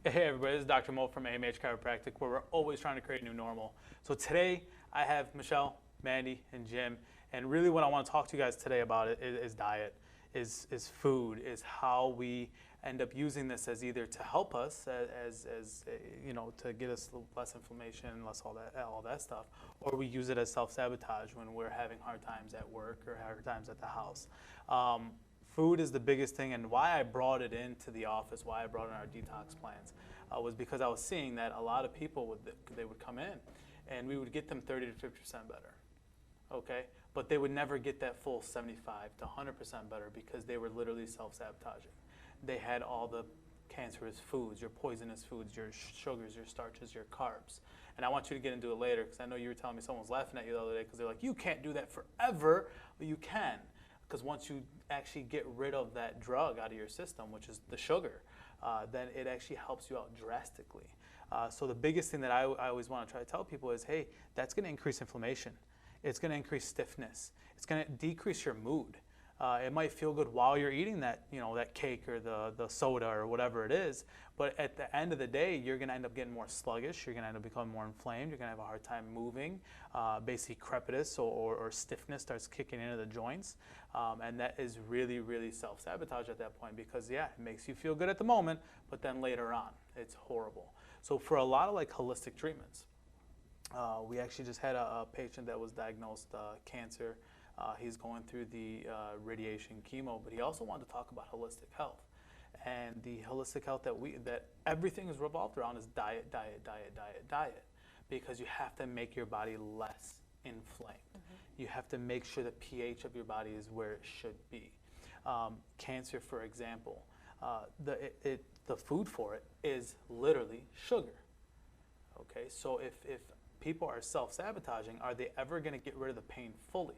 Hey everybody, this is Dr.Moe from AMH Chiropractic, where we're always trying to create a new normal. So today I have Michelle, Mandy, and Jim, and really what I want to talk to you guys today about is diet, is food, is how we end up using this as either to help us, as you know, to get us less inflammation, less all that stuff, or we use it as self-sabotage when we're having hard times at work or hard times at the house. Food is the biggest thing, and why I brought it into the office, why I brought in our detox plans, was because I was seeing that a lot of people they would come in, and we would get them 30 to 50% better, okay? But they would never get that full 75 to 100% better because they were literally self-sabotaging. They had all the cancerous foods, your poisonous foods, your sugars, your starches, your carbs. And I want you to get into it later because I know you were telling me someone was laughing at you the other day because they're like, you can't do that forever. Well, you can. Because once you actually get rid of that drug out of your system, which is the sugar, then it actually helps you out drastically. So the biggest thing that I always want to try to tell people is, hey, that's going to increase inflammation. It's going to increase stiffness. It's going to decrease your mood. It might feel good while you're eating that, you know, that cake or the soda or whatever it is, but at the end of the day, you're going to end up getting more sluggish. You're going to end up becoming more inflamed. You're going to have a hard time moving. Basically, crepitus or stiffness starts kicking into the joints, and that is really, really self-sabotage at that point because, yeah, it makes you feel good at the moment, but then later on, it's horrible. So for a lot of like holistic treatments, we actually just had a patient that was diagnosed cancer. He's going through the radiation chemo, but he also wanted to talk about holistic health. And the holistic health that everything is revolved around is diet, diet, diet, diet, diet. Because you have to make your body less inflamed. Mm-hmm. You have to make sure the pH of your body is where it should be. Cancer, for example, the food for it is literally sugar. Okay, so if people are self-sabotaging, are they ever going to get rid of the pain fully?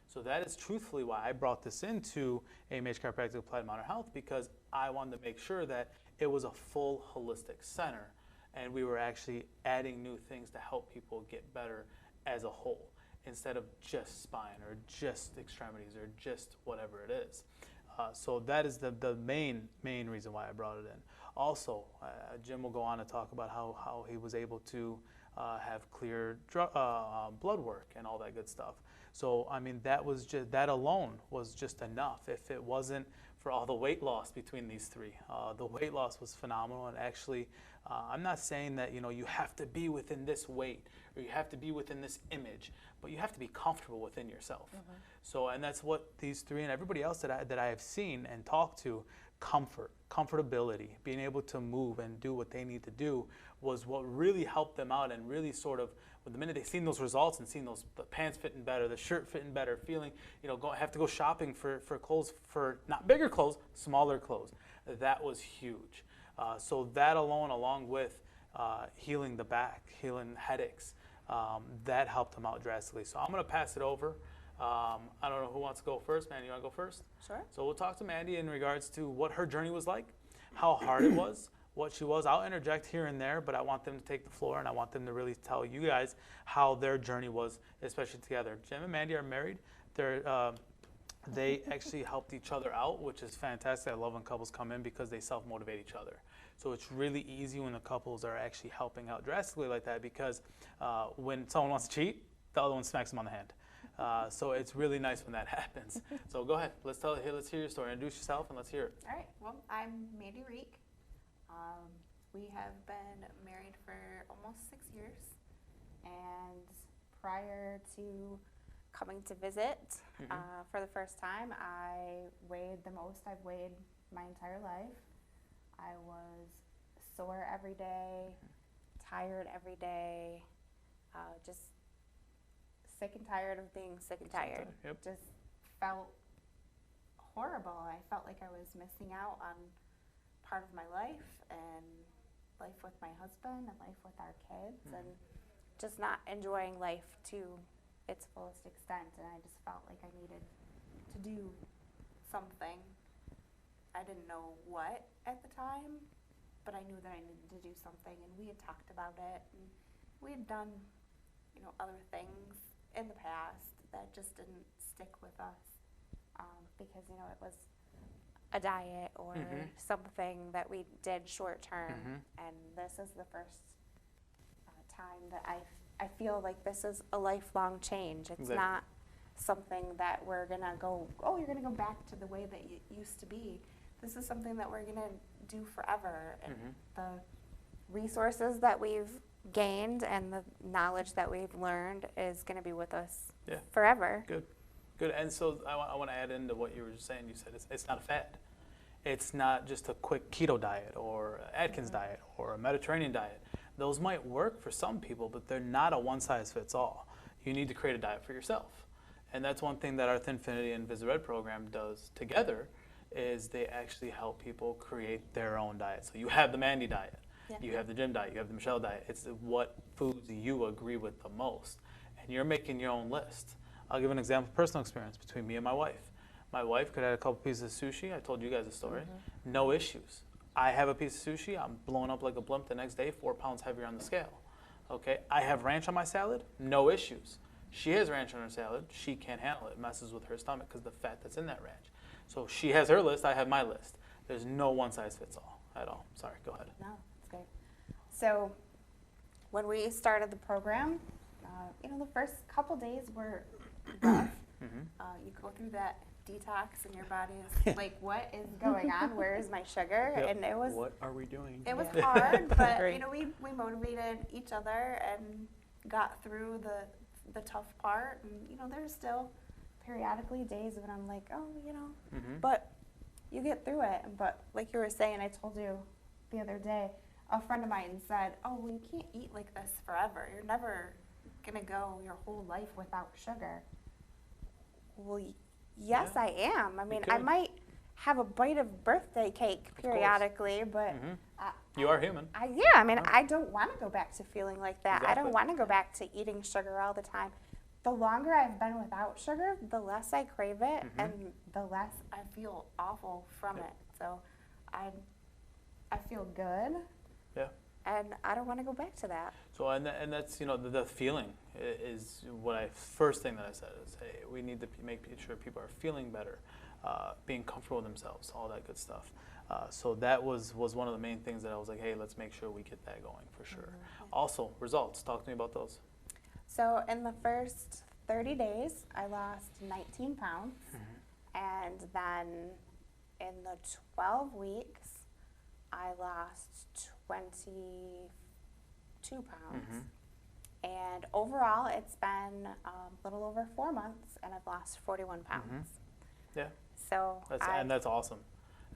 So that is truthfully why I brought this into AMH Chiropractic Applied Modern Health, because I wanted to make sure that it was a full holistic center and we were actually adding new things to help people get better as a whole instead of just spine or just extremities or just whatever it is. So that is the main reason why I brought it in. Also, Jim will go on to talk about how he was able to have clear blood work and all that good stuff. So, I mean, that alone was just enough. If it wasn't for all the weight loss between these three, the weight loss was phenomenal. And actually, I'm not saying that, you know, you have to be within this weight or you have to be within this image, but you have to be comfortable within yourself. Mm-hmm. So, and that's what these three and everybody else that I have seen and talked to, comfortability, being able to move and do what they need to do was what really helped them out and really sort of, the minute they seen those results and seen the pants fitting better, the shirt fitting better, feeling, you know, have to go shopping for clothes, for not bigger clothes, smaller clothes. That was huge. So that alone, along with healing the back, healing headaches, that helped them out drastically. So I'm going to pass it over. I don't know who wants to go first. Mandy, you want to go first? Sure. So we'll talk to Mandy in regards to what her journey was like, how hard it was, what she was. I'll interject here and there, but I want them to take the floor and I want them to really tell you guys how their journey was, especially together. Jim and Mandy are married. They actually helped each other out, which is fantastic. I love when couples come in because they self-motivate each other. So it's really easy when the couples are actually helping out drastically like that because when someone wants to cheat, the other one smacks them on the hand. So it's really nice when that happens. So go ahead. Let's hear your story. Introduce yourself and let's hear it. All right. Well, I'm Mandy Reek. We have been married for almost 6 years. And prior to coming to visit for the first time, I weighed the most I've weighed my entire life. I was sore every day, tired every day, just sick and tired of being sick and tired. Yep. Just felt horrible. I felt like I was missing out on part of my life and life with my husband and life with our kids and just not enjoying life to its fullest extent. And I just felt like I needed to do something. I didn't know what at the time, but I knew that I needed to do something. And we had talked about it, and we had done, you know, other things in the past that just didn't stick with us because, you know, it was a diet or something that we did short term. And this is the first time that I feel like this is a lifelong change. It's not something that we're going to go, oh, you're going to go back to the way that you used to be. This is something that we're going to do forever. And the resources that we've gained and the knowledge that we've learned is going to be with us forever. Good. And so I want to add into what you were just saying. You said it's not a fad. It's not just a quick keto diet or Atkins diet or a Mediterranean diet. Those might work for some people, but they're not a one-size-fits-all. You need to create a diet for yourself. And that's one thing that our Thinfinity and VisRed program does together, is they actually help people create their own diet. So you have the Mandy diet, you have the Jim diet, you have the Michelle diet. It's what foods you agree with the most. And you're making your own list. I'll give an example of personal experience between me and my wife. My wife could have a couple pieces of sushi. I told you guys the story. No issues. I have a piece of sushi. I'm blown up like a blimp the next day, 4 pounds heavier on the scale. Okay. I have ranch on my salad. No issues. She has ranch on her salad. She can't handle it. It messes with her stomach because of the fat that's in that ranch. So she has her list. I have my list. There's no one size fits all at all. Sorry. Go ahead. No, that's great. So when we started the program, the first couple days were rough. You go through that detox and your body is like, what is going on? Where is my sugar? And it was, what are we doing? It was hard, but we motivated each other and got through the tough part. And there's still periodically days when I'm like, oh, but you get through it. But like you were saying, I told you the other day, a friend of mine said, oh, well, you can't eat like this forever. You're never gonna go your whole life without sugar. Well, yes, I am. I mean, I might have a bite of birthday cake periodically, but you are human. I don't want to go back to feeling like that. Exactly. I don't want to go back to eating sugar all the time. The longer I've been without sugar, the less I crave it, and the less I feel awful from it. So I feel good. Yeah. And I don't want to go back to that. So and that's the feeling is what first thing that I said is, hey, we need to make sure people are feeling better, being comfortable with themselves, all that good stuff. So that was one of the main things that I was like, hey, let's make sure we get that going for sure. Also, results. Talk to me about those. So in the first 30 days, I lost 19 pounds. And then in the 12 weeks, I lost 22 pounds. And overall, it's been a little over 4 months, and I've lost 41 pounds. Yeah. So that's awesome.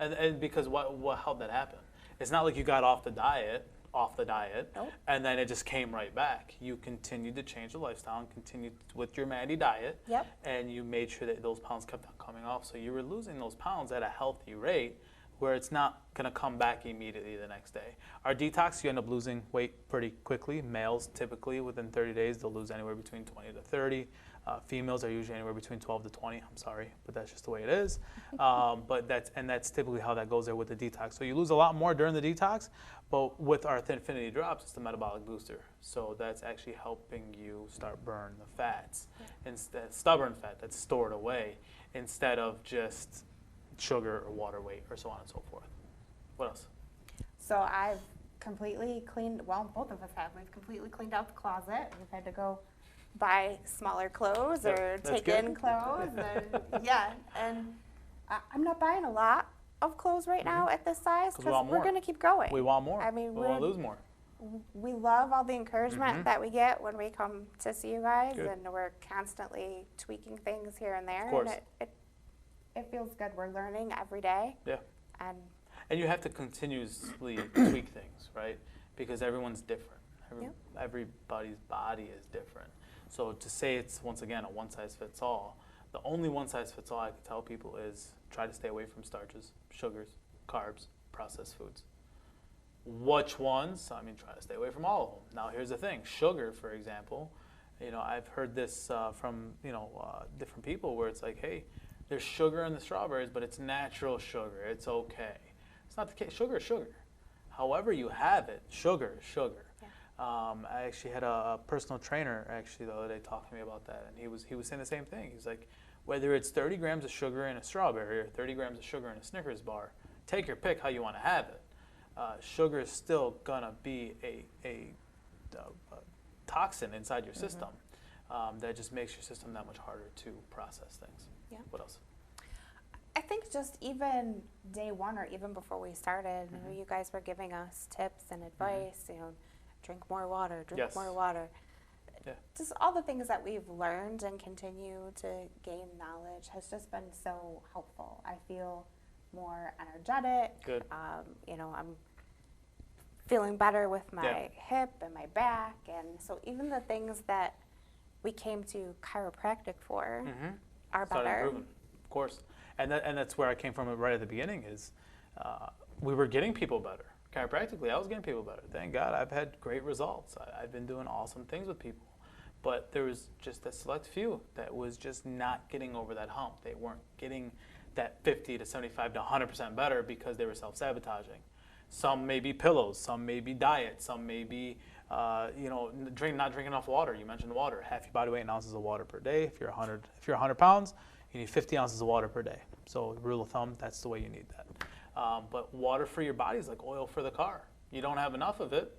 And because what how'd that happen? It's not like you got off the diet, Nope. and then it just came right back. You continued to change the lifestyle and continued with your Mandy diet. Yep. And you made sure that those pounds kept on coming off. So you were losing those pounds at a healthy rate, where it's not going to come back immediately the next day. Our detox, you end up losing weight pretty quickly. Males, typically, within 30 days, they'll lose anywhere between 20 to 30. Females are usually anywhere between 12 to 20. I'm sorry, but that's just the way it is. But that's typically how that goes there with the detox. So you lose a lot more during the detox, but with our Thinfinity drops, it's the metabolic booster. So that's actually helping you start burn the fats, instead stubborn fat that's stored away, instead of just sugar or water weight or so on and so forth. What else? So I've completely cleaned, well, both of us have. We've completely cleaned out the closet. We've had to go buy smaller clothes or take in clothes. And I'm not buying a lot of clothes right now at this size because we're going to keep going. We want more. I mean, we want to lose more. We love all the encouragement that we get when we come to see you guys, and we're constantly tweaking things here and there. Of course. And it feels good. We're learning every day. Yeah. And you have to continuously tweak things, right? Because everyone's different. Everybody's body is different. So to say it's, once again, a one-size-fits-all, the only one-size-fits-all I can tell people is try to stay away from starches, sugars, carbs, processed foods. Which ones? I mean, try to stay away from all of them. Now, here's the thing. Sugar, for example, I've heard this from, different people where it's like, hey, there's sugar in the strawberries, but it's natural sugar. It's okay. It's not the case. Sugar is sugar. However you have it, sugar is sugar. I actually had a personal trainer actually the other day talking to me about that, and he was saying the same thing. He's like, Whether it's 30 grams of sugar in a strawberry or 30 grams of sugar in a Snickers bar, take your pick how you want to have it. Sugar is still going to be a toxin inside your system that just makes your system that much harder to process things. Yeah. What else? I think just even day one or even before we started, you guys were giving us tips and advice, you know, drink more water, drink more water. Yeah. Just all the things that we've learned and continue to gain knowledge has just been so helpful. I feel more energetic. Good. You know, I'm feeling better with my hip and my back. And so even the things that we came to chiropractic for are Started better. improving, of course. And that's where I came from right at the beginning is we were getting people better. Chiropractically, I was getting people better. Thank God, I've had great results. I've been doing awesome things with people. But there was just a select few that was just not getting over that hump. They weren't getting that 50 to 75 to 100% better because they were self-sabotaging. Some may be pillows, some may be diet, some may be not drinking enough water. You mentioned water. Half your body weight in ounces of water per day. If you're 100 pounds, you need 50 ounces of water per day. So rule of thumb, that's the way you need that. But water for your body is like oil for the car. You don't have enough of it.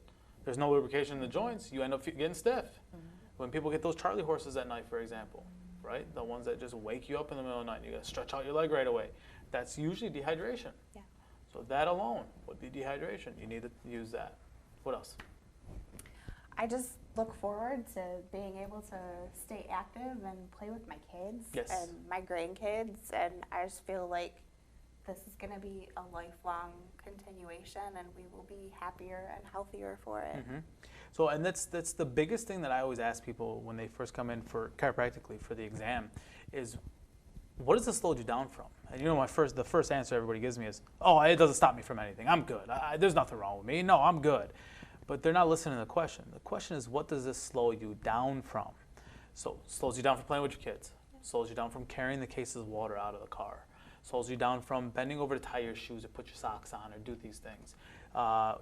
There's no lubrication in the joints. You end up getting stiff. When people get those Charlie horses at night, for example, right? The ones that just wake you up in the middle of the night and you got to stretch out your leg right away. That's usually dehydration. Yeah. So that alone would be dehydration. You need to use that. What else? I just look forward to being able to stay active and play with my kids and my grandkids. And I just feel like this is going to be a lifelong continuation and we will be happier and healthier for it. So, and that's the biggest thing that I always ask people when they first come in for chiropractically for the exam is, what does this slow you down from? And you know, the first answer everybody gives me is, oh, it doesn't stop me from anything. I'm good. There's nothing wrong with me. No, I'm good. But they're not listening to the question. The question is, what does this slow you down from? So it slows you down from playing with your kids. Slows you down from carrying the cases of water out of the car. Slows you down from bending over to tie your shoes or put your socks on or do these things.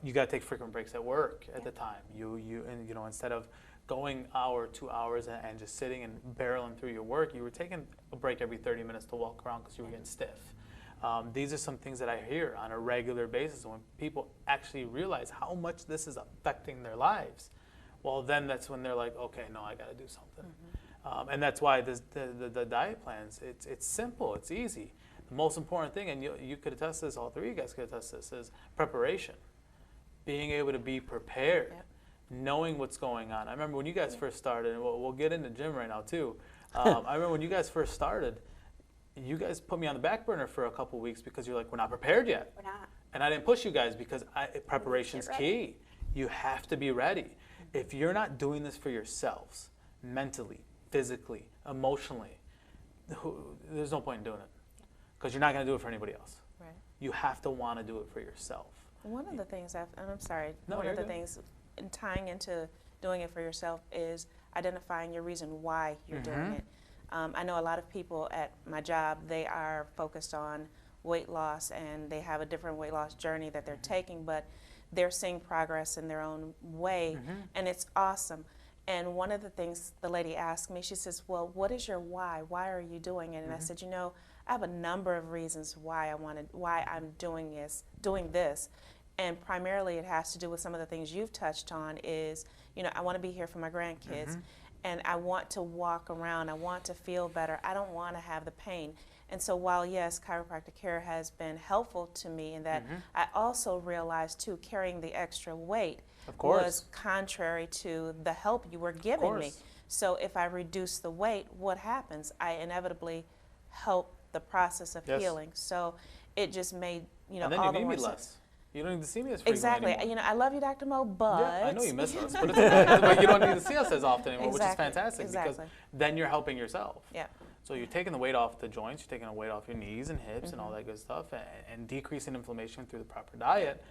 You got to take frequent breaks at work at the time. Instead of going hour, 2 hours and just sitting and barreling through your work, you were taking a break every 30 minutes to walk around because you were getting stiff. These are some things that I hear on a regular basis. When people actually realize how much this is affecting their lives, well, then that's when they're like, okay, no, I got to do something. And that's why the diet plans, it's simple, it's easy. The most important thing, and you could attest to this, all three of you guys could attest to this, is preparation. Being able to be prepared, knowing what's going on. I remember when you guys first started, and we'll get into gym right now too. I remember when you guys first started, you guys put me on the back burner for a couple weeks because you're like, we're not prepared yet. We're not. And I didn't push you guys because preparation's key. You have to be ready. If you're not doing this for yourselves, mentally, physically, emotionally, there's no point in doing it. Because you're not going to do it for anybody else. Right. You have to want to do it for yourself. One of the things, and I'm sorry, no, one of the good. things in tying into doing it for yourself is identifying your reason why you're doing it. I know a lot of people at my job, they are focused on weight loss and they have a different weight loss journey that they're taking, but they're seeing progress in their own way, and it's awesome. And one of the things the lady asked me, she says, well, what is your why? Why are you doing it? And I said, I have a number of reasons why I'm doing this. And primarily it has to do with some of the things you've touched on is, I want to be here for my grandkids and I want to walk around. I want to feel better. I don't want to have the pain. And so while, yes, chiropractic care has been helpful to me in that, I also realized too, carrying the extra weight was contrary to the help you were giving me. So if I reduce the weight, what happens? I inevitably help the process of healing. So it just made, and then all you the need more me sense. less. You don't need to see me as frequently anymore. I love you, Dr.Moe, but... Yeah, I know you miss us, but you don't need to see us as often anymore, which is fantastic because then you're helping yourself. Yeah. So you're taking the weight off the joints, you're taking the weight off your knees and hips and all that good stuff, and decreasing inflammation through the proper diet,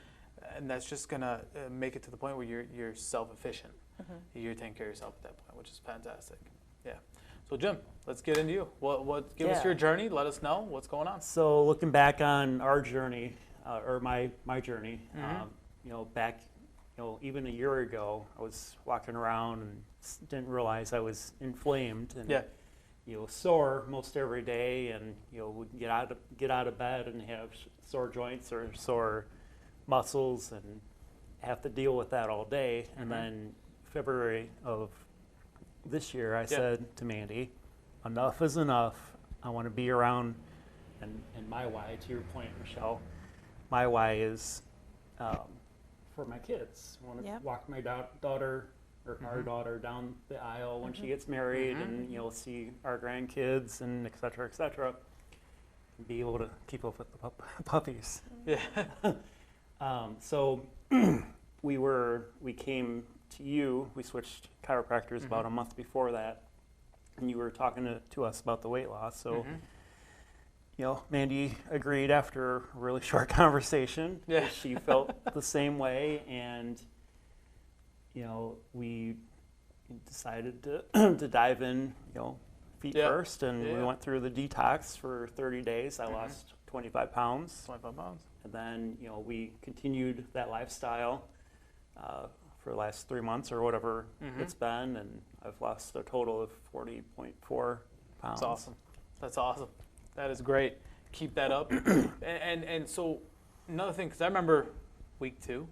and that's just going to make it to the point where you're self-efficient. You're taking care of yourself at that point, which is fantastic. Yeah. So Jim, let's get into you. Give us your journey. Let us know what's going on. So looking back on our journey, or my journey, back, even a year ago, I was walking around and didn't realize I was inflamed. And, sore most every day, and would get out of bed and have sore joints or sore muscles and have to deal with that all day. And then February of this year, I said to Mandy, enough is enough. I want to be around, and my why, to your point, Michelle, my why is for my kids. I want to walk my daughter or our daughter down the aisle when she gets married, and see our grandkids and et cetera, and be able to keep up with the puppies. Yeah. So we came to you. We switched chiropractors about a month before that, and you were talking to us about the weight loss. So Mandy agreed after a really short conversation. Yeah. She felt the same way, and we decided to dive in, feet first, and we went through the detox for 30 days. I lost 25 pounds. 25 pounds. And then, we continued that lifestyle for the last 3 months or whatever it's been, and I've lost a total of 40.4 pounds. That's awesome. That's awesome. That is great. Keep that up. and so another thing, because I remember week 2,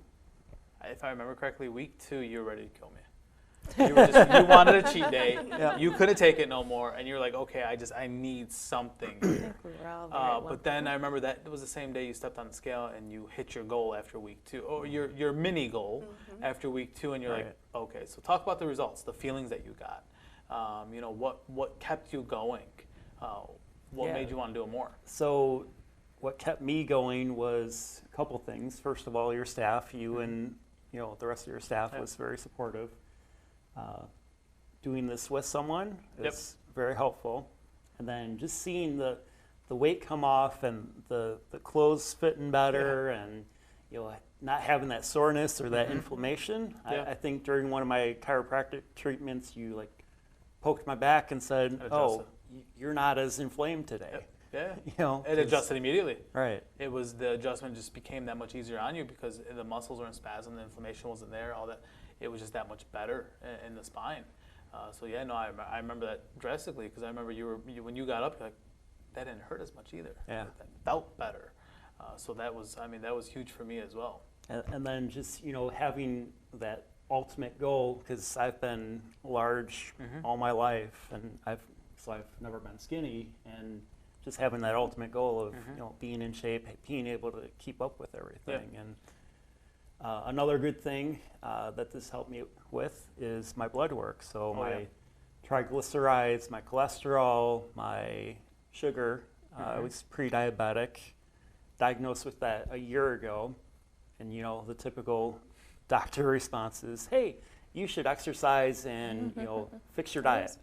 if I remember correctly, week 2, you were ready to kill me. You wanted a cheat day. Yeah. You couldn't take it no more, and you're like, okay, I need something. I think we were all there at one But then I remember that it was the same day you stepped on the scale and you hit your goal after week 2, or your mini goal after week 2, and you're like, okay. So talk about the results, the feelings that you got. What kept you going? What made you want to do it more? So what kept me going was a couple things. First of all, your staff, you and the rest of your staff was very supportive. Doing this with someone is very helpful. And then just seeing the weight come off and the clothes fitting better and not having that soreness or that inflammation. I think during one of my chiropractic treatments, you poked my back and said, you're not as inflamed today. Yeah. It adjusted immediately. Right. It was the adjustment just became that much easier on you because the muscles were in spasm, the inflammation wasn't there, all that. It was just that much better in the spine. I remember that drastically because I remember when you got up, you're like, that didn't hurt as much either. Yeah. That felt better. So that was huge for me as well. And then just, having that ultimate goal, because I've been large all my life, and I've never been skinny, and just having that ultimate goal of being in shape, being able to keep up with everything. And another good thing that this helped me with is my blood work. So my triglycerides, my cholesterol, my sugar. I was pre-diabetic, diagnosed with that a year ago, and the typical doctor response is, "Hey, you should exercise and fix your diet.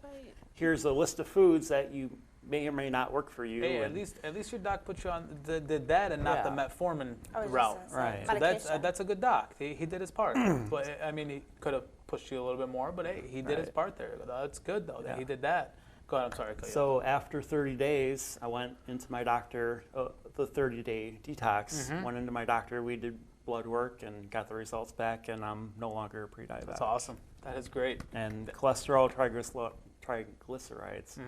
Here's a list of foods that you may or may not work for you." Hey, at least your doc put you on did that and not the metformin route. Right. So that's a good doc. He did his part. But he could have pushed you a little bit more. But hey, he did his part there. That's good though that he did that. Go ahead. I'm sorry. So after 30 days, I went into my doctor. The 30-day detox. Went into my doctor. We did blood work and got the results back, and I'm no longer pre-diabetic. That's awesome. That is great. And cholesterol, triglycerides.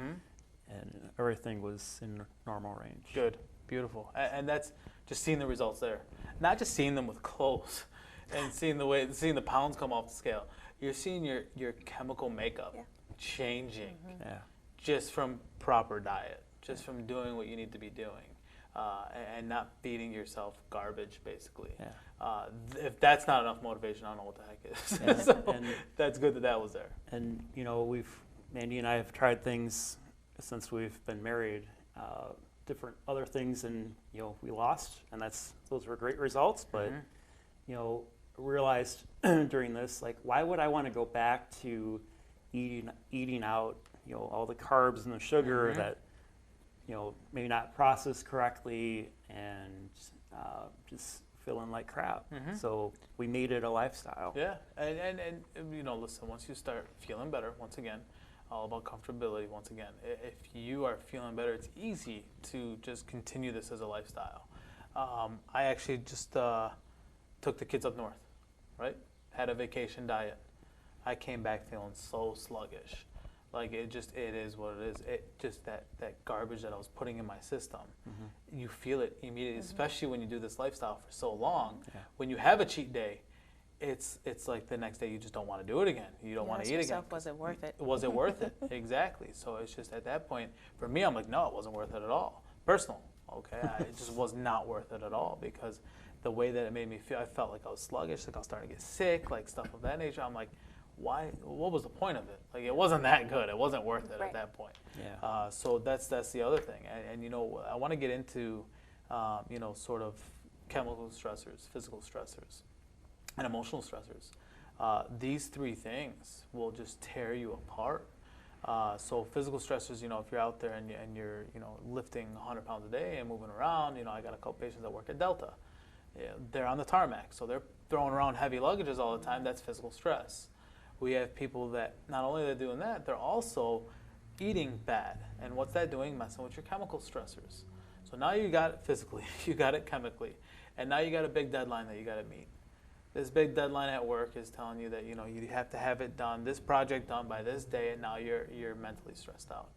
And everything was in normal range. Good, beautiful, and that's just seeing the results there. Not just seeing them with clothes, and seeing the pounds come off the scale. You're seeing your chemical makeup changing, just from proper diet, just from doing what you need to be doing, and not feeding yourself garbage, basically. If that's not enough motivation, I don't know what the heck is. So that's good that was there. And Mandy and I have tried things since we've been married, different other things, and we lost, and those were great results. But realized during this, why would I want to go back to eating out, all the carbs and the sugar that maybe not processed correctly, and just feeling like crap. So we made it a lifestyle. Yeah, and listen, once you start feeling better, once again, all about comfortability once again. If you are feeling better, it's easy to just continue this as a lifestyle. I actually just took the kids up north, right? Had a vacation diet. I came back feeling so sluggish. Like it is what it is. It just that garbage that I was putting in my system, you feel it immediately, especially when you do this lifestyle for so long. Yeah. When you have a cheat day, it's like the next day you just don't want to do it again. You don't want to eat again. Was it worth it? Was it worth it? Exactly. So it's just at that point, for me, I'm like, no, it wasn't worth it at all. Personal, okay? It just was not worth it at all, because the way that it made me feel, I felt like I was sluggish, like I was starting to get sick, like stuff of that nature. I'm like, why? What was the point of it? Like, it wasn't that good. It wasn't worth it at that point. Yeah. So that's the other thing. And you know, I want to get into, you know, sort of chemical stressors, physical stressors, and emotional stressors. These three things will just tear you apart. So physical stressors, you know, if you're out there and you're, you know, lifting 100 pounds a day and moving around, you know, I got a couple patients that work at Delta. Yeah, they're on the tarmac, so they're throwing around heavy luggages all the time. That's physical stress. We have people that not only are they doing that, they're also eating bad. And what's that doing? Messing with your chemical stressors. So now you got it physically, you got it chemically, and now you got a big deadline that you got to meet. This big deadline at work is telling you that, you know, you have to have it done, this project done by this day, and now you're mentally stressed out.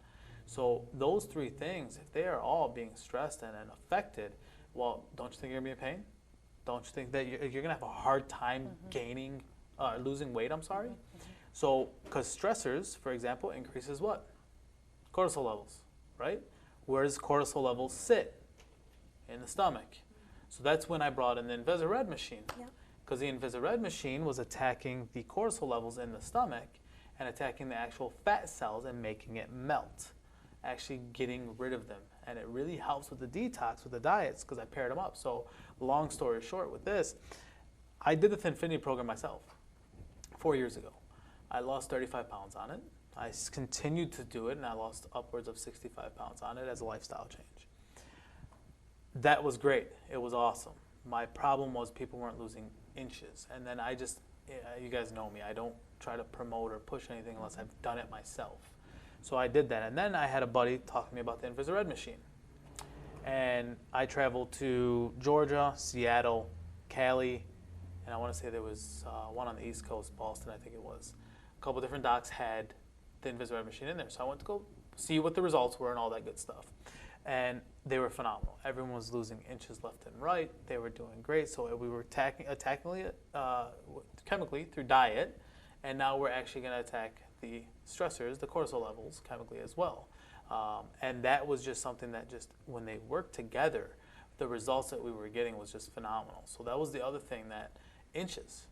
So those three things, if they are all being stressed and affected, well, don't you think you're going to be in pain? Don't you think that you're going to have a hard time losing weight, I'm sorry? So, because stressors, for example, increases what? Cortisol levels, right? Where does cortisol levels sit? In the stomach. So that's when I brought in the Invisared machine. Because the Invisared machine was attacking the cortisol levels in the stomach and attacking the actual fat cells and making it melt, actually getting rid of them. And it really helps with the detox, with the diets, because I paired them up. So long story short with this, I did the Thinfinity program myself 4 years ago. I lost 35 pounds on it. I continued to do it, and I lost upwards of 65 pounds on it as a lifestyle change. That was great. It was awesome. My problem was people weren't losing inches. And then I just, you guys know me, I don't try to promote or push anything unless I've done it myself. So I did that. And then I had a buddy talk to me about the Invisared machine. And I traveled to Georgia, Seattle, Cali, and I want to say there was one on the East Coast, Boston, I think it was. A couple different docs had the Invisared machine in there. So I went to go see what the results were and all that good stuff. And they were phenomenal. Everyone was losing inches left and right. They were doing great. So we were attacking it chemically through diet. And now we're actually going to attack the stressors, the cortisol levels, chemically as well. And that was just something that just, when they worked together, the results that we were getting was just phenomenal. So that was the other thing, that inches.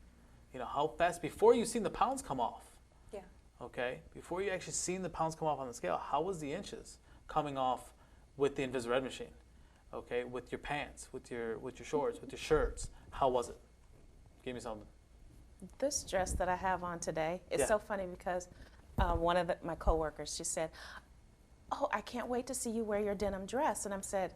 You know, how fast, before you've seen the pounds come off. Yeah. Okay? Before you actually seen the pounds come off on the scale, how was the inches coming off with the Invisared machine? Okay? With your pants, with your shorts, with your shirts. How was it? Give me something. This dress that I have on today, it's so funny because one of my coworkers, she said, "Oh, I can't wait to see you wear your denim dress." And I said,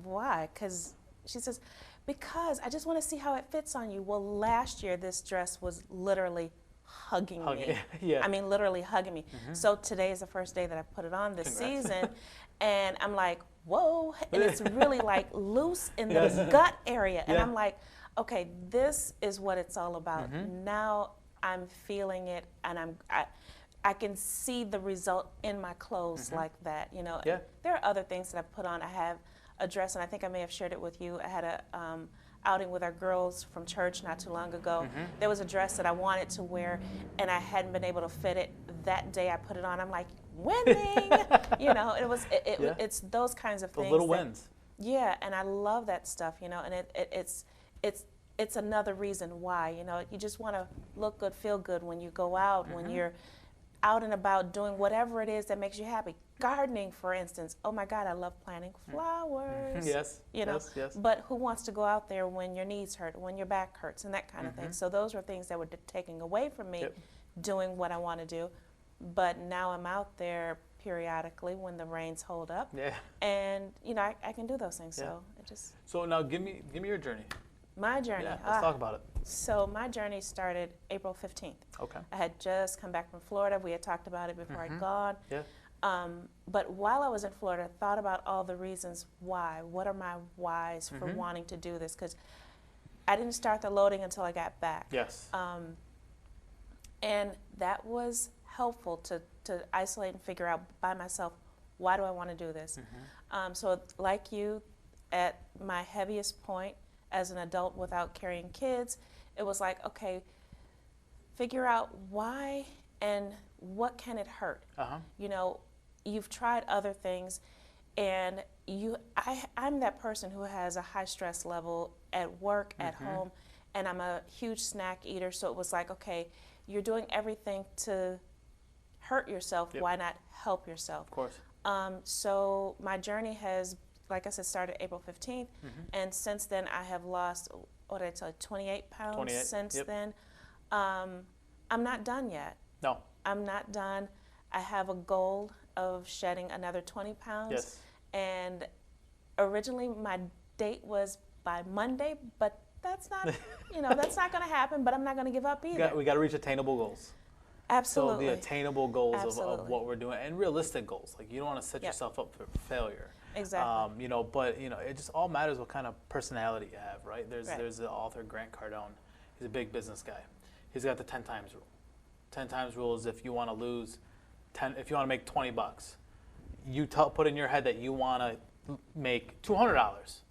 "Why?" Because she says, "Because I just want to see how it fits on you." Well, last year this dress was literally hugging me. I mean, literally hugging me. So today is the first day that I put it on this season, and I'm like, whoa, and it's really like loose in the gut area, and I'm like, okay, this is what it's all about. Now I'm feeling it, and I can see the result in my clothes like that, you know. There are other things that I put on. I have a dress, and I think I may have shared it with you. I had a outing with our girls from church not too long ago. There was a dress that I wanted to wear, and I hadn't been able to fit it. That day I put it on. I'm like, winning, you know. It's those kinds of things. The little wins. Yeah, and I love that stuff, you know. And it's another reason why, you know, you just want to look good, feel good when you go out, when you're out and about doing whatever it is that makes you happy. Gardening, for instance. Oh my God, I love planting flowers. You know, but who wants to go out there when your knees hurt, when your back hurts, and that kind of thing. So those were things that were taking away from me doing what I want to do. But now I'm out there periodically when the rains hold up. And, you know, I can do those things. So it just. So now give me your journey. My journey. Let's talk about it. So my journey started April 15th. Okay. I had just come back from Florida. We had talked about it before I'd gone. But while I was in Florida, I thought about all the reasons why. What are my whys for wanting to do this? Because I didn't start the loading until I got back. And that was helpful to to isolate and figure out by myself, why do I want to do this? So like you, at my heaviest point as an adult without carrying kids, it was like, okay, figure out why and what can it hurt. You know, you've tried other things, and I'm that person who has a high stress level at work, at home, and I'm a huge snack eater. So it was like, okay, you're doing everything to hurt yourself. Why not help yourself? Of course. So my journey has, like I said, started April 15th, and since then I have lost, what did I tell you, 28 pounds 28, since then. I'm not done yet. No. I'm not done. I have a goal of shedding another 20 pounds. Yes. And originally my date was by Monday, but that's not, you know, that's not going to happen, but I'm not going to give up either. We got to reach attainable goals. Absolutely. So the attainable goals of Absolutely. what we're doing, and realistic goals. Like, you don't want to set yourself up for failure. Exactly. You know, but you know, it just all matters what kind of personality you have, right? There's Right. the author Grant Cardone. He's a big business guy. He's got the 10 times rule. 10 times rule is if you want to lose if you want to make $20, you put in your head that you want to make $200.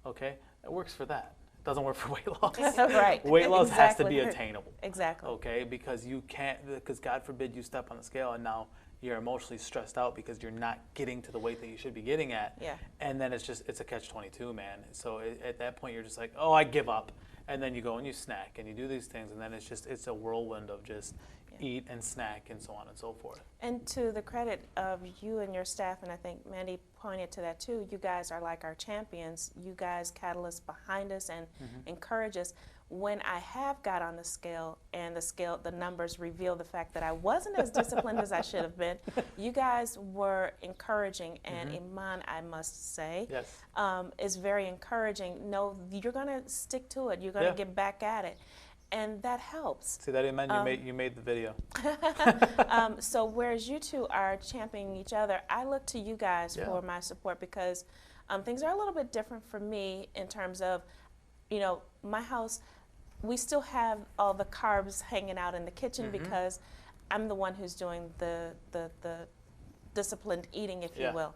Okay, it works for that. It doesn't work for weight loss. Right. Weight loss has to Exactly. be attainable. Exactly. Okay, because you can't, because God forbid you step on the scale and now you're emotionally stressed out because you're not getting to the weight that you should be getting at. Yeah. And then it's a catch-22, man. So at that point you're just like, oh, I give up. And then you go and you snack and you do these things, and then it's a whirlwind of just eat and snack and so on and so forth. And to the credit of you and your staff, and I think Mandy pointed to that too, you guys are like our champions. You guys catalyst behind us and encourage us. When I have got on the scale and the numbers reveal the fact that I wasn't as disciplined as I should have been, you guys were encouraging, and Iman, I must say, Yes. is very encouraging. No, you're going to stick to it. You're going to get back at it. And that helps. See that, Iman? You made the video. So whereas you two are championing each other, I look to you guys for my support, because things are a little bit different for me in terms of, you know, my house, we still have all the carbs hanging out in the kitchen because I'm the one who's doing the disciplined eating, if you will.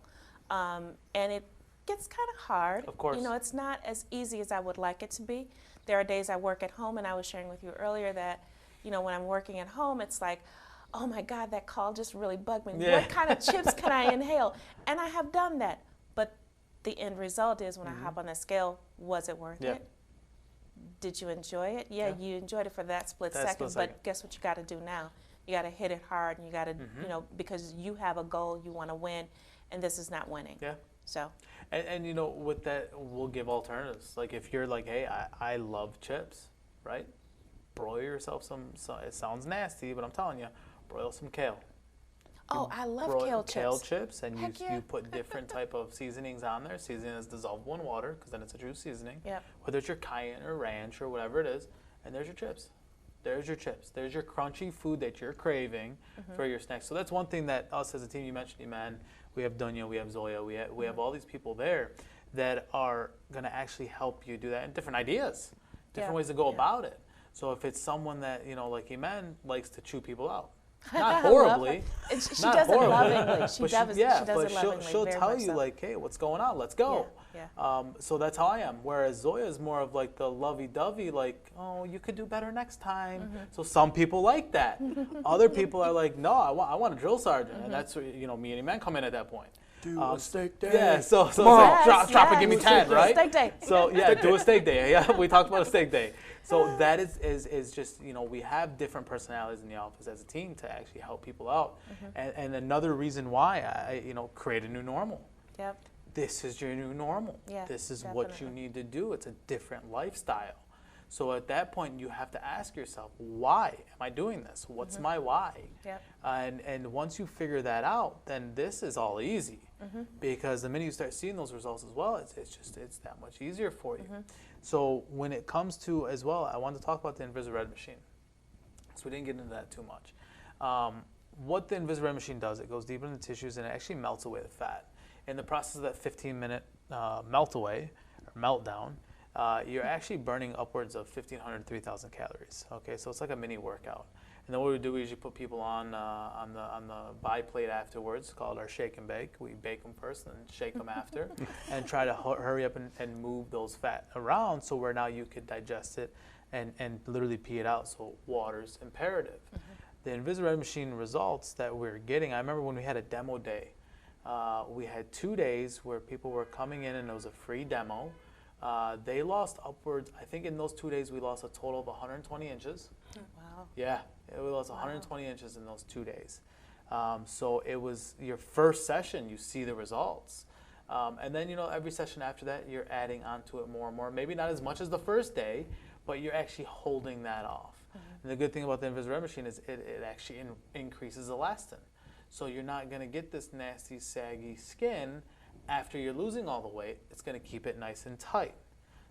And it gets kind of hard. Of course. You know, it's not as easy as I would like it to be. There are days I work at home, and I was sharing with you earlier that, you know, when I'm working at home, it's like, oh my God, that call just really bugged me. Yeah. What kind of chips can I inhale? And I have done that. But the end result is when I hop on that scale, was it worth it? Did you enjoy it? Yeah, you enjoyed it for that split second, but guess what you got to do now? You got to hit it hard, and you got to, you know, because you have a goal, you want to win, and this is not winning. Yeah. So. And you know, with that, we'll give alternatives. Like if you're like, hey, I love chips, right? Broil yourself some, it sounds nasty, but I'm telling you, broil some kale. Oh, I love kale chips. Kale chips, and Heck you put different type of seasonings on there. Seasoning is dissolvable in water, because then it's a true seasoning. Yep. Whether it's your cayenne or ranch or whatever it is, and there's your chips. There's your chips. There's your crunchy food that you're craving for your snacks. So that's one thing that us as a team, you mentioned, man, we have Dunya, we have Zoya, we have all these people there that are going to actually help you do that, and different ideas, different ways to go about it. So if it's someone that, you know, like Iman likes to chew people out, not horribly, she not does horribly, it lovingly. She but does yeah, it but lovingly. she'll very tell much you so. like, hey, what's going on? Let's go. Yeah. So that's how I am. Whereas Zoya is more of like the lovey-dovey, like, oh, you could do better next time. So some people like that. Other people are like, no, I want a drill sergeant, and that's where, you know, me and Iman come in at that point. Do a steak day. Yeah, so it's Yes, like, drop and give me yes. 10, right? Steak day. So yeah, do a steak day. Yeah, we talked about a steak day. So that is just, you know, we have different personalities in the office as a team to actually help people out. And another reason why I, you know, create a new normal. Yep. This is your new normal. Yeah, this is what you need to do. It's a different lifestyle. So at that point, you have to ask yourself, why am I doing this? What's my why? Yep. And once you figure that out, then this is all easy. Because the minute you start seeing those results as well, it's that much easier for you. So when it comes to, as well, I wanted to talk about the Invisired machine. So we didn't get into that too much. What the Invisired machine does, it goes deeper in the tissues and it actually melts away the fat. In the process of that 15-minute melt away, or meltdown, you're actually burning upwards of 1,500 to 3,000 calories. Okay, so it's like a mini workout. And then what we do, we usually put people on the bi-plate afterwards, called our shake and bake. We bake them first and then shake them after, and try to hurry up and move those fat around so where now you could digest it and literally pee it out. So water's imperative. The Invisalign machine results that we're getting, I remember when we had a demo day, we had 2 days where people were coming in and it was a free demo. They lost upwards, I think in those 2 days we lost a total of 120 inches. Wow. Yeah, we lost 120 inches in those 2 days. So it was your first session, you see the results. And then, you know, every session after that, you're adding onto it more and more. Maybe not as much as the first day, but you're actually holding that off. And the good thing about the Invisalign machine is it actually increases elastin. So you're not going to get this nasty, saggy skin after you're losing all the weight. It's going to keep it nice and tight.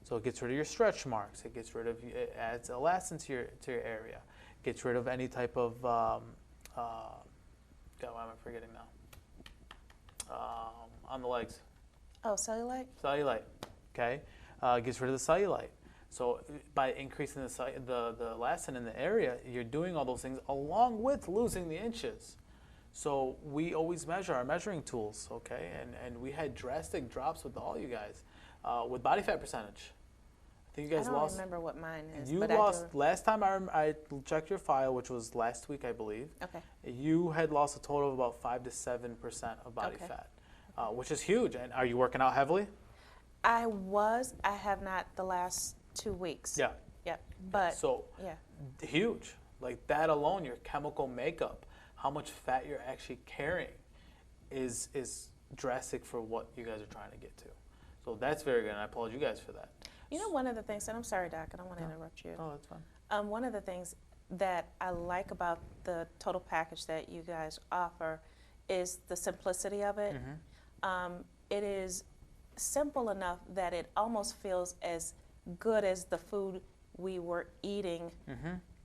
So it gets rid of your stretch marks. It gets rid of, it adds elastin to your area. Gets rid of any type of, God, why am I forgetting now? On the legs. Oh, cellulite? Cellulite, okay? Gets rid of the cellulite. So by increasing the elastin in the area, you're doing all those things along with losing the inches. So we always measure our measuring tools, okay? And we had drastic drops with all you guys. With body fat percentage. I think you guys lost. I don't remember what mine is. You but lost, last time I checked your file, which was last week, I believe. Okay. You had lost a total of about 5 to 7% of body fat, which is huge. And are you working out heavily? I have not the last 2 weeks. Yeah. Yeah. But, so, yeah. Huge. Like that alone, your chemical makeup, how much fat you're actually carrying is drastic for what you guys are trying to get to. So that's very good, and I applaud you guys for that. You know, one of the things, and I'm sorry, Doc, I don't want to interrupt you. Oh, that's fine. One of the things that I like about the total package that you guys offer is the simplicity of it. It is simple enough that it almost feels as good as the food we were eating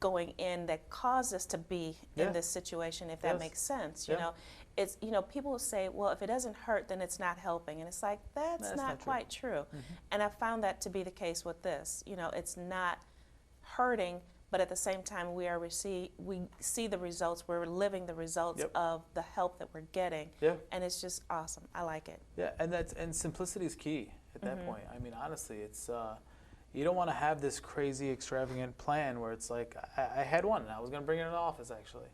going in that caused us to be in this situation, if that makes sense. You know, it's, you know, people will say, well, if it doesn't hurt, then it's not helping. And it's like, that's not quite true. And I found that to be the case with this. You know, it's not hurting, but at the same time, we see the results, we're living the results of the help that we're getting. And it's just awesome. I like it. Yeah, and simplicity is key at that point. I mean, honestly, it's, you don't want to have this crazy, extravagant plan where it's like, I had one, and I was going to bring it in the office, actually.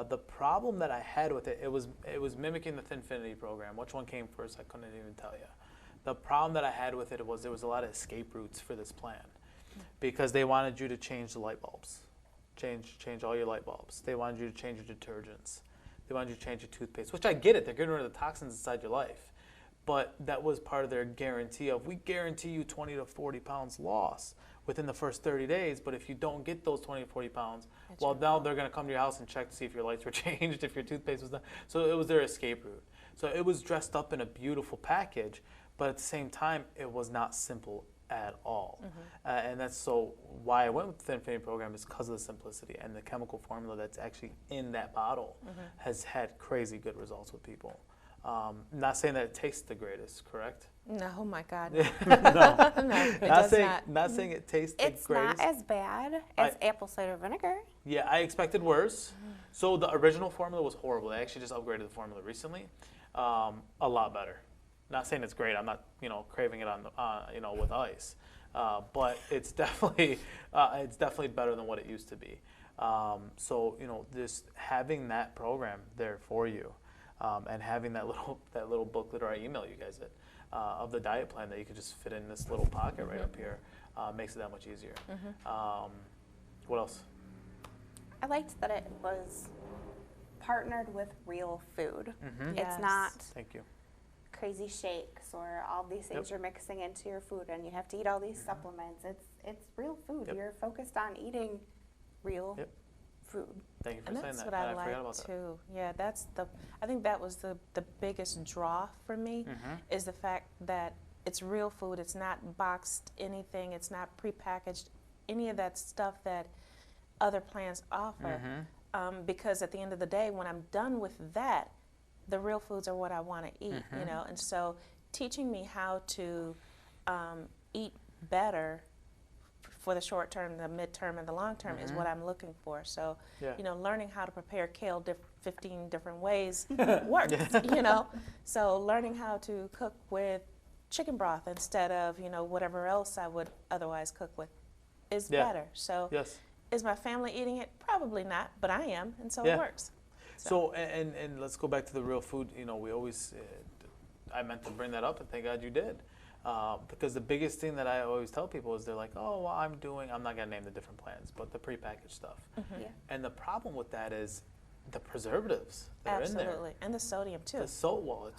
The problem that I had with it, it was mimicking the Thinfinity program. Which one came first, I couldn't even tell you. The problem that I had with it was there was a lot of escape routes for this plan because they wanted you to change the light bulbs, change all your light bulbs. They wanted you to change your detergents. They wanted you to change your toothpaste, which I get it. They're getting rid of the toxins inside your life. But that was part of their guarantee of, we guarantee you 20 to 40 pounds loss within the first 30 days, but if you don't get those 20 to 40 pounds, well, now they're going to come to your house and check to see if your lights were changed, if your toothpaste was done. So it was their escape route. So it was dressed up in a beautiful package, but at the same time, it was not simple at all. And that's so why I went with the Thinfinity program is because of the simplicity, and the chemical formula that's actually in that bottle has had crazy good results with people. Not saying that it tastes the greatest, correct? No, oh my God. No, it does not. Not saying it tastes the greatest. It's not as bad as apple cider vinegar. Yeah, I expected worse. So the original formula was horrible. They actually just upgraded the formula recently. A lot better. Not saying it's great. I'm not, you know, craving it on, you know, with ice. But it's definitely better than what it used to be. So, you know, just having that program there for you. And having that little booklet, or I email you guys it, of the diet plan that you could just fit in this little pocket right up here, makes it that much easier. What else? I liked that it was partnered with real food. Yes. It's not Thank you. crazy shakes or all these things you're mixing into your food and you have to eat all these supplements. It's real food. You're focused on eating real food. Thank you for And saying that's that. what I and I forgot like about that. too. Yeah, I think that was the biggest draw for me, is the fact that it's real food. It's not boxed anything. It's not prepackaged, any of that stuff that other plans offer. Because at the end of the day, when I'm done with that, the real foods are what I want to eat, you know. And so teaching me how to eat better for the short term, the midterm, and the long term is what I'm looking for. So, Yeah. you know, learning how to prepare kale 15 different ways works, you know. So learning how to cook with chicken broth instead of, you know, whatever else I would otherwise cook with is better. So Yes. is my family eating it? Probably not, but I am, and so Yeah. it works. So, and let's go back to the real food. You know, we always, I meant to bring that up, and thank God you did. Because the biggest thing that I always tell people is they're like, oh, well, I'm not going to name the different plans, but the prepackaged stuff. Yeah. And the problem with that is the preservatives that are in there. Absolutely, and the sodium too. It's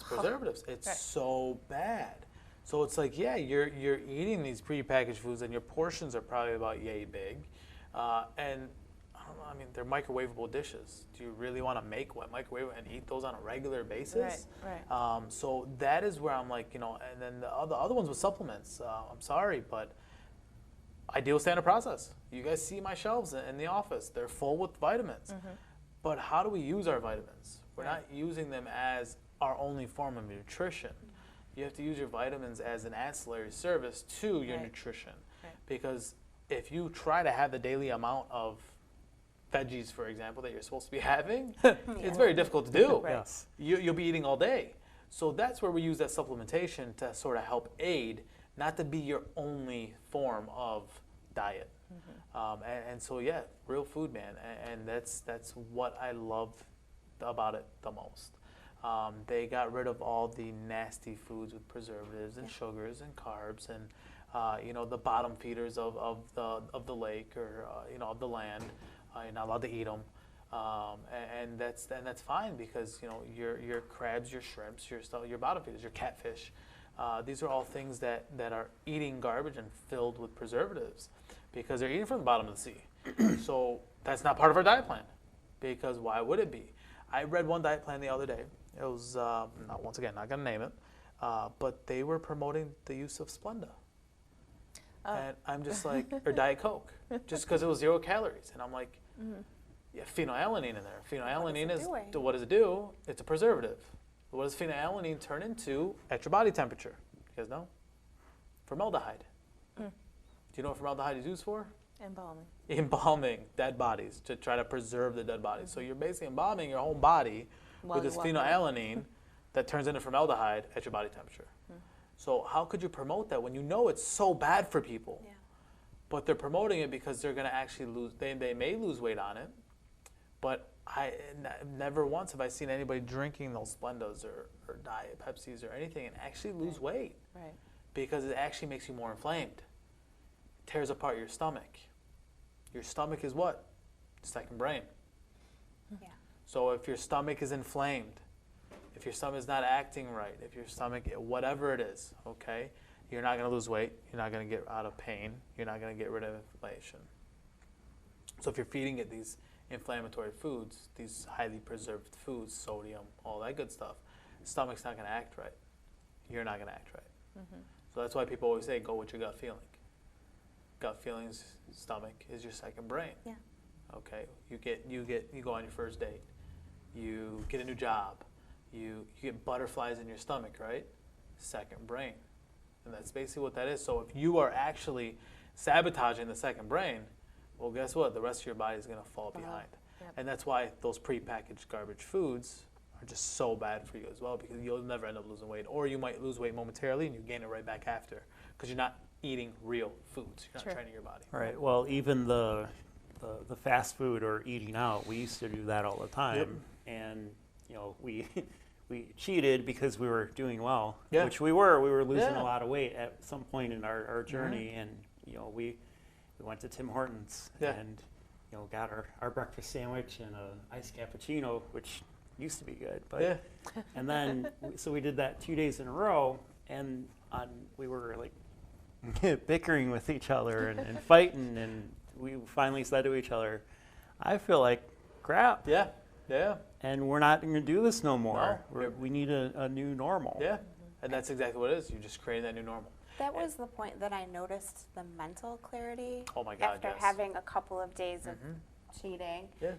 preservatives. It's Right. so bad. So it's like, yeah, you're eating these prepackaged foods, and your portions are probably about yay big, and I don't know, I mean, they're microwavable dishes. Do you really want to make one microwave and eat those on a regular basis? Right. So that is where I'm like, you know, and then the other ones with supplements. I'm sorry, but I deal with standard process. You guys see my shelves in the office; they're full with vitamins. But how do we use our vitamins? We're not using them as our only form of nutrition. You have to use your vitamins as an ancillary service to your nutrition. Right. Because if you try to have the daily amount of veggies, for example, that you're supposed to be having, it's very difficult to do. Right. Yes. You'll be eating all day. So that's where we use that supplementation to sort of help aid, not to be your only form of diet. And so, yeah, real food, man. And that's what I love about it the most. They got rid of all the nasty foods with preservatives and sugars and carbs and you know, the bottom feeders of the lake or you know, of the land. You're not allowed to eat them, and that's fine because, you know, your crabs, your shrimps, your bottom feeders, your catfish. These are all things that are eating garbage and filled with preservatives because they're eating from the bottom of the sea. So that's not part of our diet plan, because why would it be? I read one diet plan the other day. It was, once again, not going to name it, but they were promoting the use of Splenda. And I'm just like, or Diet Coke, just because it was 0 calories. And I'm like, yeah, phenylalanine in there. Phenylalanine what does it do? It's a preservative. What does phenylalanine turn into at your body temperature? You guys know? Formaldehyde. Do you know what formaldehyde is used for? Embalming. Embalming dead bodies, to try to preserve the dead bodies. So you're basically embalming your whole body with this phenylalanine that turns into formaldehyde at your body temperature. So how could you promote that when you know it's so bad for people? Yeah. But they're promoting it because they're going to actually lose, they may lose weight on it, but never once have I seen anybody drinking those Splendas or Diet Pepsis or anything and actually lose weight. Right. Because it actually makes you more inflamed. Tears apart your stomach. Your stomach is what? Second brain. Yeah. So if your stomach is inflamed, if your stomach is not acting right, if your stomach, whatever it is, okay, you're not going to lose weight. You're not going to get out of pain. You're not going to get rid of inflammation. So if you're feeding it these inflammatory foods, these highly preserved foods, sodium, all that good stuff, the stomach's not going to act right. You're not going to act right. So that's why people always say, go with your gut feeling. Gut feelings, stomach is your second brain. Yeah. Okay, you go on your first date. You get a new job. You get butterflies in your stomach, right? Second brain. And that's basically what that is. So if you are actually sabotaging the second brain, well, guess what? The rest of your body is going to fall behind. Yep. And that's why those prepackaged garbage foods are just so bad for you as well, because you'll never end up losing weight. Or you might lose weight momentarily and you gain it right back after, because you're not eating real foods. You're not training your body. Right. Well, even the fast food or eating out, we used to do that all the time. Yep. And, you know, we cheated because we were doing well, Yeah. which we were. We were losing Yeah. a lot of weight at some point in our journey. And, you know, we went to Tim Hortons and, you know, got our breakfast sandwich and an iced cappuccino, which used to be good. But and then, so we did that 2 days in a row, and we were like bickering with each other and fighting, and we finally said to each other, I feel like crap. Yeah. Yeah. And we're not going to do this no more. No. We need a new normal. Yeah. And that's exactly what it is. You're just creating that new normal. That was the point that I noticed the mental clarity Oh my God, after yes. having a couple of days of cheating. Yeah.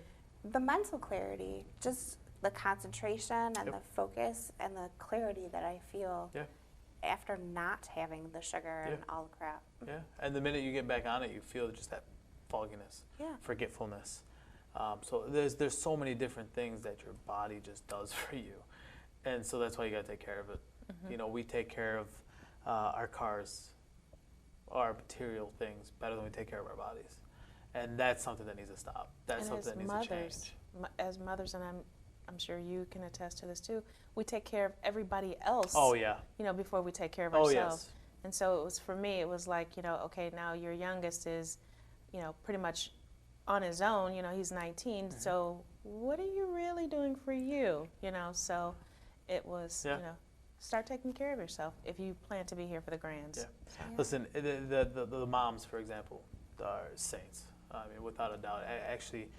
The mental clarity, just the concentration and the focus and the clarity that I feel after not having the sugar and all the crap. Yeah, and the minute you get back on it, you feel just that fogginess, Yeah. forgetfulness. So there's so many different things that your body just does for you, and so that's why you got to take care of it. You know, we take care of our cars, our material things better than we take care of our bodies, and that's something that needs to stop. That's And something that as needs to mothers, change. as mothers, and I'm sure you can attest to this too, we take care of everybody else, Oh yeah. you know, before we take care of Oh ourselves. yes. And so it was, for me, it was like, you know, okay, now your youngest is, you know, pretty much on his own, you know, he's 19, so what are you really doing for you, you know? So it was, Yeah. you know, start taking care of yourself if you plan to be here for the grands. Yeah. So. Listen, the moms, for example, are saints. I mean, without a doubt. Actually,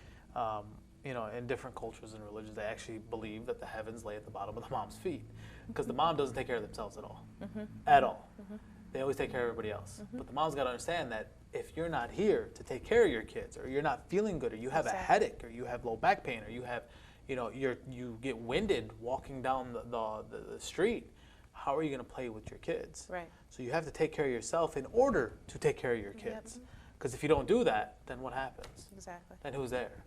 you know, in different cultures and religions, they actually believe that the heavens lay at the bottom of the mom's feet, because the mom doesn't take care of themselves at all, at all. They always take care of everybody else. But the mom's got to understand that if you're not here to take care of your kids, or you're not feeling good, or you have a headache, or you have low back pain, or you have, you know, you get winded walking down the street, how are you going to play with your kids? Right. So you have to take care of yourself in order to take care of your kids. Because if you don't do that, then what happens? Exactly. Then who's there?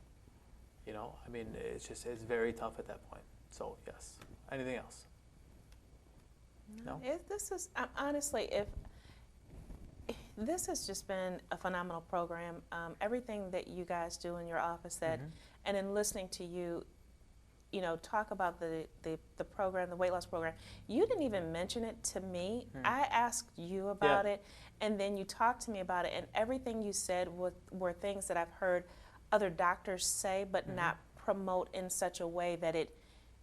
You know, I mean, it's very tough at that point. So yes. Anything else? No? This is, honestly, if this has just been a phenomenal program. Everything that you guys do in your office, and in listening to you, you know, talk about the program, the weight loss program. You didn't even mention it to me. I asked you about it, and then you talked to me about it, and everything you said were things that I've heard other doctors say, but not promote in such a way that it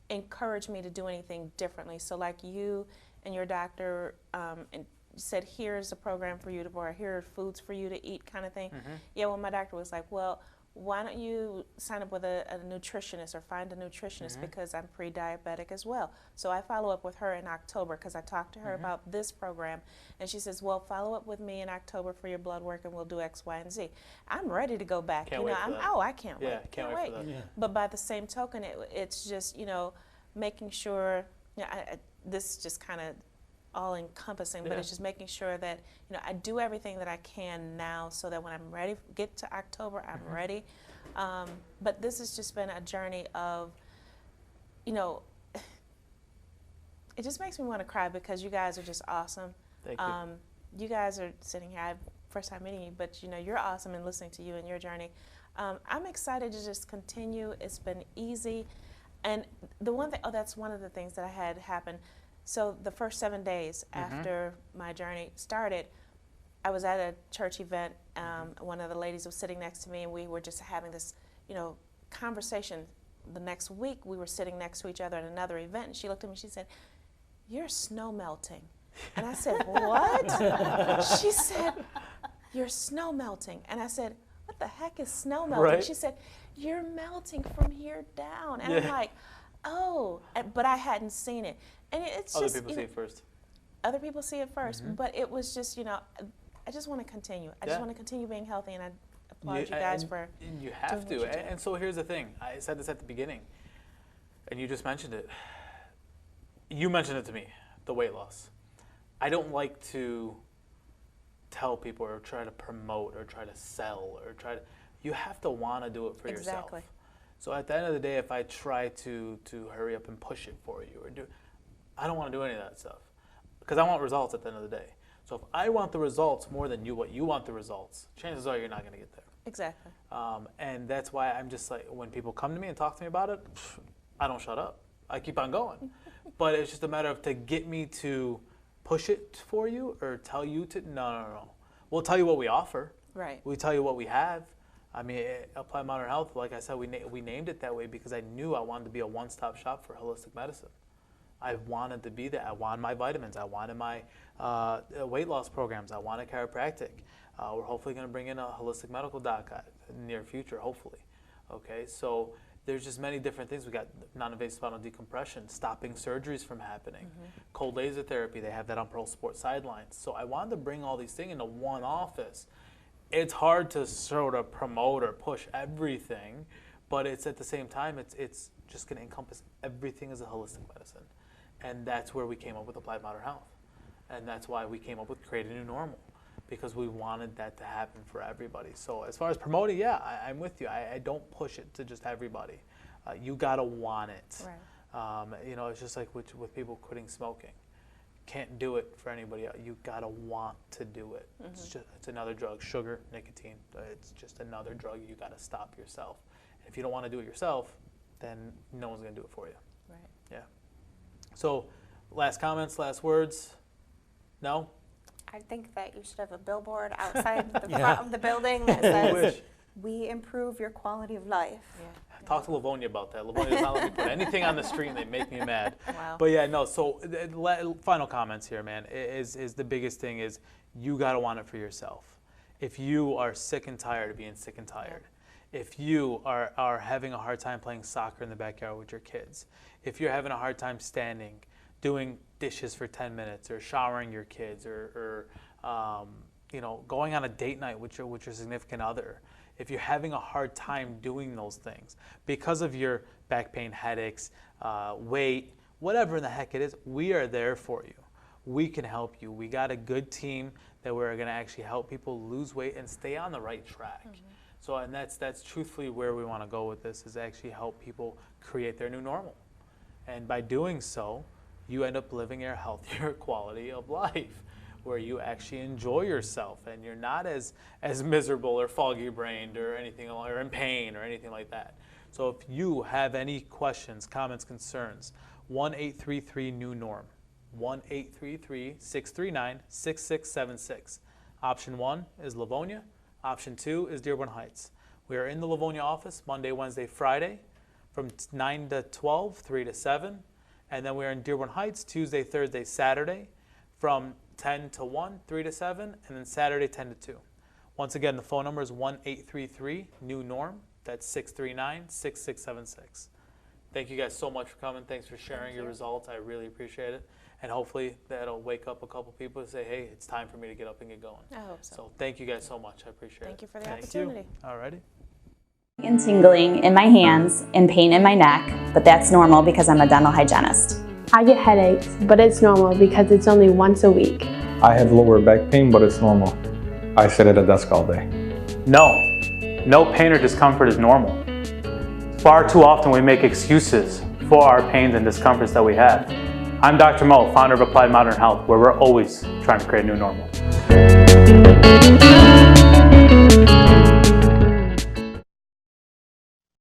encouraged me to do anything differently. So like you and your doctor and said, here's a program for you to, or here are foods for you to eat, kind of thing. Yeah, well, my doctor was like, well, why don't you sign up with a nutritionist, or find a nutritionist, because I'm pre-diabetic as well. So I follow up with her in October, because I talked to her about this program, and she says, well, follow up with me in October for your blood work, and we'll do X, Y, and Z. I'm ready to go back. Can't you know, wait for that. I can't wait. Can't wait for that. Yeah. But by the same token, it's just, you know, making sure, you know, this is just kind of all-encompassing, but it's just making sure that, you know, I do everything that I can now, so that when I'm ready, get to October, I'm ready. But this has just been a journey of, you know, it just makes me want to cry, because you guys are just awesome. Thank you. You guys are sitting here, first time meeting you, but, you know, you're awesome, and listening to you and your journey. I'm excited to just continue. It's been easy. And the one thing, that's one of the things that I had happen. So the first 7 days after my journey started, I was at a church event. One of the ladies was sitting next to me, and we were just having this, you know, conversation. The next week, we were sitting next to each other at another event, and she looked at me, she said, "You're snow melting." And I said, "What?" She said, "You're snow melting." And I said, "What the heck is snow melting?" Right. She said, "You're melting from here down." And I'm like, oh, but I hadn't seen it. And it's Other just, people you see know, it first. other people see it first, but it was just, you know, I just want to continue. I just want to continue being healthy, and I applaud you guys for And you have doing what to. you do. And so here's the thing. I said this at the beginning, and you just mentioned it. You mentioned it to me, the weight loss. I don't like to tell people, or try to promote, or try to sell, or try to. You have to want to do it for Exactly. yourself. So at the end of the day, if I try to hurry up and push it for you, or I don't want to do any of that stuff, because I want results at the end of the day. So if I want the results more than what you want the results, chances are you're not going to get there. Exactly. And that's why I'm just like, when people come to me and talk to me about it, I don't shut up. I keep on going. But it's just a matter of, to get me to push it for you, or tell you to, no. We'll tell you what we offer. Right. We tell you what we have. I mean, Applied Modern Health, like I said, we named it that way because I knew I wanted to be a one-stop shop for holistic medicine. I wanted to be that. I wanted my vitamins. I wanted my weight loss programs. I wanted chiropractic. We're hopefully going to bring in a holistic medical doc in the near future, hopefully. Okay, so there's just many different things. We got non-invasive spinal decompression, stopping surgeries from happening, cold laser therapy. They have that on Pearl Sports Sidelines. So I wanted to bring all these things into one office. It's hard to sort of promote or push everything, but it's at the same time, it's just going to encompass everything as a holistic medicine. And that's where we came up with Applied Modern Health. And that's why we came up with Create a New Normal, because we wanted that to happen for everybody. So as far as promoting, yeah, I'm with you. I don't push it to just everybody. You gotta want it. Right. You know, it's just like with people quitting smoking. Can't do it for anybody else. You gotta want to do it. It's another drug, sugar, nicotine. It's just another drug you gotta stop yourself. If you don't want to do it yourself, then no one's gonna do it for you. Right. Yeah. So, last comments, last words? No? I think that you should have a billboard outside the front of the building that says, "We improve your quality of life." Yeah. Talk to Livonia about that. Livonia does not let me put anything on the street and they make me mad. Wow. But yeah, no, so final comments here, man, is the biggest thing is you got to want it for yourself. If you are sick and tired of being sick and tired, if you are having a hard time playing soccer in the backyard with your kids, if you're having a hard time standing, doing dishes for 10 minutes or showering your kids or you know, going on a date night with your significant other, if you're having a hard time doing those things because of your back pain, headaches, weight, whatever the heck it is, we are there for you. We can help you. We got a good team that we're going to actually help people lose weight and stay on the right track. So, and that's truthfully where we want to go with this, is actually help people create their new normal. And by doing so, you end up living a healthier quality of life, where you actually enjoy yourself and you're not as miserable or foggy-brained or anything, or in pain or anything like that. So if you have any questions, comments, concerns, 1-833-NEW-NORM, 1-833-639-6676. Option 1 is Livonia. Option 2 is Dearborn Heights. We are in the Livonia office Monday, Wednesday, Friday from 9 to 12, 3 to 7. And then we are in Dearborn Heights Tuesday, Thursday, Saturday from 10 to 1, 3 to 7, and then Saturday 10 to 2. Once again, the phone number is 1-833-NEW-NORM. That's 639-6676. Thank you guys so much for coming. Thanks for sharing your results. I really appreciate it. And hopefully that'll wake up a couple people to say, hey, it's time for me to get up and get going. I hope so. So thank you guys so much. I appreciate it. Thank you for the opportunity. All righty. And tingling in my hands and pain in my neck, but that's normal because I'm a dental hygienist. I get headaches, but it's normal because it's only once a week. I have lower back pain, but it's normal. I sit at a desk all day. No pain or discomfort is normal. Far too often we make excuses for our pains and discomforts that we have. I'm Dr. Moe, founder of Applied Modern Health, where we're always trying to create a new normal.